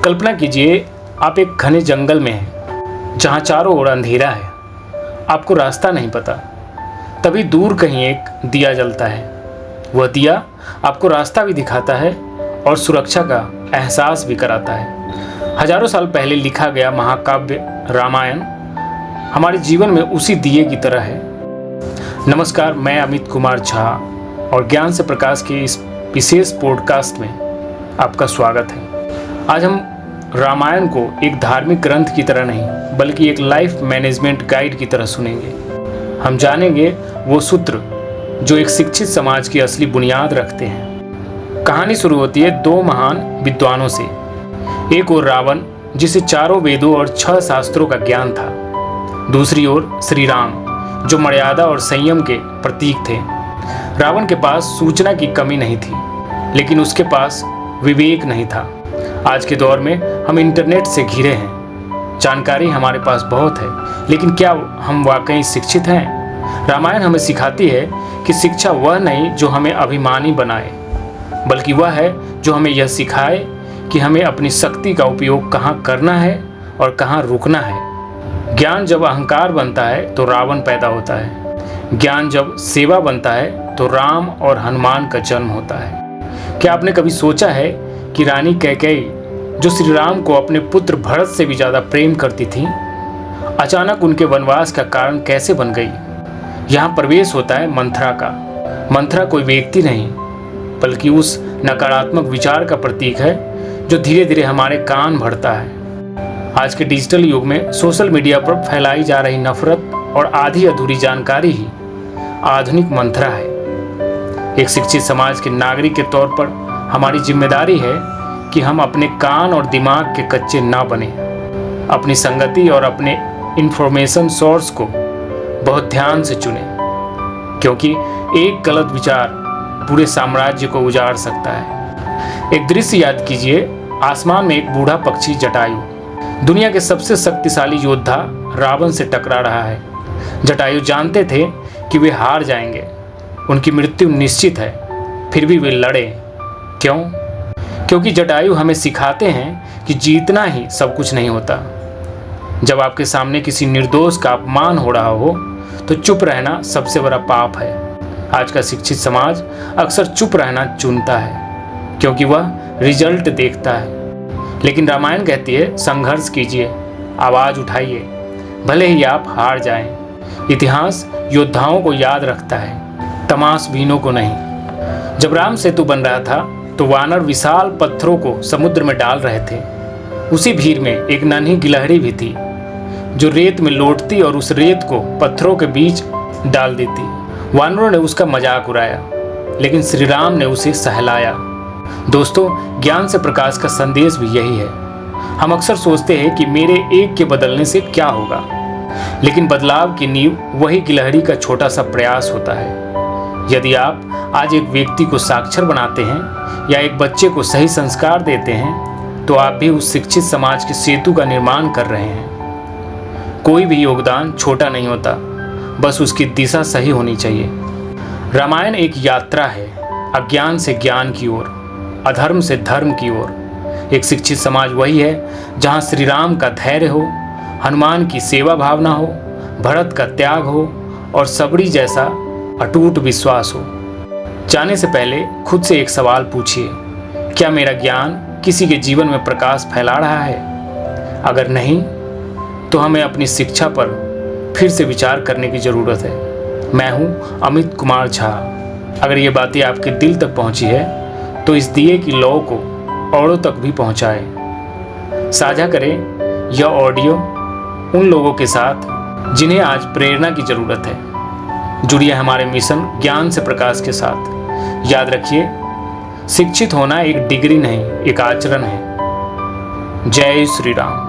कल्पना कीजिए आप एक घने जंगल में हैं जहाँ चारों ओर अंधेरा है, आपको रास्ता नहीं पता। तभी दूर कहीं एक दिया जलता है। वह दिया आपको रास्ता भी दिखाता है और सुरक्षा का एहसास भी कराता है। हजारों साल पहले लिखा गया महाकाव्य रामायण हमारे जीवन में उसी दिए की तरह है। नमस्कार, मैं अमित कुमार झा और ज्ञान से प्रकाश के इस विशेष पॉडकास्ट में आपका स्वागत है। आज हम रामायण को एक धार्मिक ग्रंथ की तरह नहीं बल्कि एक लाइफ मैनेजमेंट गाइड की तरह सुनेंगे। हम जानेंगे वो सूत्र जो एक शिक्षित समाज की असली बुनियाद रखते हैं। कहानी शुरू होती है दो महान विद्वानों से। एक ओर रावण, जिसे चारों वेदों और 6 शास्त्रों का ज्ञान था। दूसरी ओर श्री राम, जो मर्यादा और संयम के प्रतीक थे। रावण के पास सूचना की कमी नहीं थी, लेकिन उसके पास विवेक नहीं था। आज के दौर में हम इंटरनेट से घिरे हैं, जानकारी हमारे पास बहुत है, लेकिन क्या हम वाकई शिक्षित हैं? रामायण हमें सिखाती है कि शिक्षा वह नहीं जो हमें अभिमानी बनाए, बल्कि वह है जो हमें यह सिखाए कि हमें अपनी शक्ति का उपयोग कहाँ करना है और कहाँ रुकना है। ज्ञान जब अहंकार बनता है तो रावण पैदा होता है। ज्ञान जब सेवा बनता है तो राम और हनुमान का जन्म होता है। क्या आपने कभी सोचा है कि रानी कैकेयी, जो श्री राम को अपने पुत्र भरत से भी ज़्यादा प्रेम करती थी, अचानक उनके वनवास का कारण कैसे बन गई? यहाँ प्रवेश होता है मंथरा का। मंथरा कोई व्यक्ति नहीं, बल्कि उस नकारात्मक विचार का प्रतीक है जो धीरे धीरे हमारे कान भरता है। आज के डिजिटल युग में सोशल मीडिया पर फैलाई जा रही नफरत और आधी अधूरी जानकारी ही आधुनिक मंथरा है। एक शिक्षित समाज के नागरिक के तौर पर हमारी जिम्मेदारी है कि हम अपने कान और दिमाग के कच्चे ना बने। अपनी संगति और अपने इंफॉर्मेशन सोर्स को बहुत ध्यान से चुनें, क्योंकि एक गलत विचार पूरे साम्राज्य को उजाड़ सकता है। एक दृश्य याद कीजिए, आसमान में एक बूढ़ा पक्षी जटायु दुनिया के सबसे शक्तिशाली योद्धा रावण से टकरा रहा है। जटायु जानते थे कि वे हार जाएंगे, उनकी मृत्यु निश्चित है, फिर भी वे लड़े। क्यों? क्योंकि जटायु हमें सिखाते हैं कि जीतना ही सब कुछ नहीं होता। जब आपके सामने किसी निर्दोष का अपमान हो रहा हो तो चुप रहना सबसे बड़ा पाप है। आज का शिक्षित समाज अक्सर चुप रहना चुनता है, क्योंकि वह रिजल्ट देखता है। लेकिन रामायण कहती है, संघर्ष कीजिए, आवाज उठाइए, भले ही आप हार जाएं। इतिहास योद्धाओं को याद रखता है, तमाशबीनों को नहीं। जब राम सेतु बन रहा था तो वानर विशाल पत्थरों को समुद्र में डाल रहे थे। उसी भीड़ में एक नन्ही गिलहरी भी थी, जो रेत में लौटती और उस रेत को पत्थरों के बीच डाल देती। वानरों ने उसका मजाक उड़ाया, लेकिन श्री राम ने उसे सहलाया। दोस्तों, ज्ञान से प्रकाश का संदेश भी यही है। हम अक्सर सोचते हैं कि मेरे एक के बदलने से क्या होगा, लेकिन बदलाव की नींव वही गिलहरी का छोटा सा प्रयास होता है। यदि आप आज एक व्यक्ति को साक्षर बनाते हैं या एक बच्चे को सही संस्कार देते हैं, तो आप भी उस शिक्षित समाज के सेतु का निर्माण कर रहे हैं। कोई भी योगदान छोटा नहीं होता, बस उसकी दिशा सही होनी चाहिए। रामायण एक यात्रा है, अज्ञान से ज्ञान की ओर, अधर्म से धर्म की ओर। एक शिक्षित समाज वही है जहाँ श्री राम का धैर्य हो, हनुमान की सेवा भावना हो, भरत का त्याग हो और सबरी जैसा अटूट विश्वास हो। जाने से पहले खुद से एक सवाल पूछिए, क्या मेरा ज्ञान किसी के जीवन में प्रकाश फैला रहा है? अगर नहीं, तो हमें अपनी शिक्षा पर फिर से विचार करने की ज़रूरत है। मैं हूँ अमित कुमार झा। अगर ये बातें आपके दिल तक पहुँची है तो इस दिए की लौ को औरों तक भी पहुँचाएं। साझा करें यह ऑडियो उन लोगों के साथ जिन्हें आज प्रेरणा की ज़रूरत है। जुड़िए हमारे मिशन ज्ञान से प्रकाश के साथ। याद रखिए, शिक्षित होना एक डिग्री नहीं, एक आचरण है। जय श्री राम।